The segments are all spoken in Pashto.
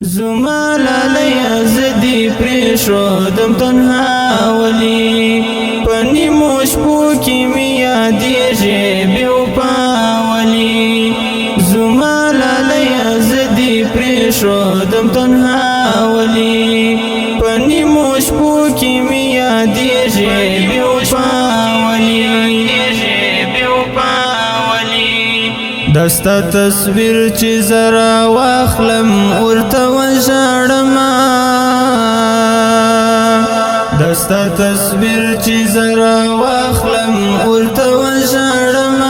زما لالی زدی پریښودم تنها ولی په نیمو شپو کې مې یادېږي بې وفا ولی زما لالی زدی پریښودم تنها ولی په نیمو شپو کې مې یادېږي بې وفا ولی دستا تصویر چې زرا واخلم ورته وژاړم دستا تصویر چې زرا واخلم ورته وژاړم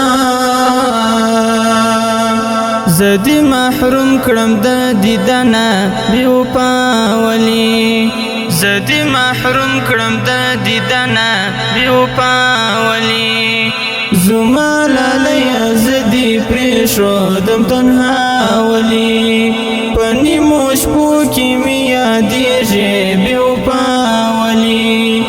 زدي محروم کړم د دیدنه بې وفا ولی زدي محروم کړم د دیدنه بې وفا ولی زما لالی زدی پریښودم تنها ولی په نیمو شپو کې مې یادېږي بې وفا ولی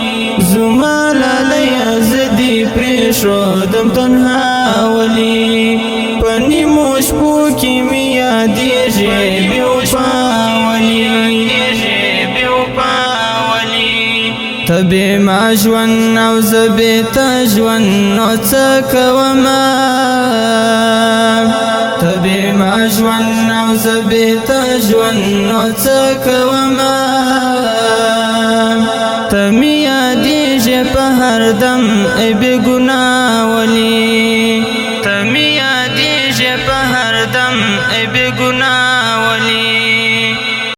زما لالی زدی پریښودم تنها ولی په نیمو شپو کې مې یادېږي بې وفا ولی تبې ما ژوند او زه بې تا ژوند نو څه کومه تبې ما ژوند او زه بې تا ژوند نو څه کومه ته مې یادېږې په هر دم ای بې ګناه ولې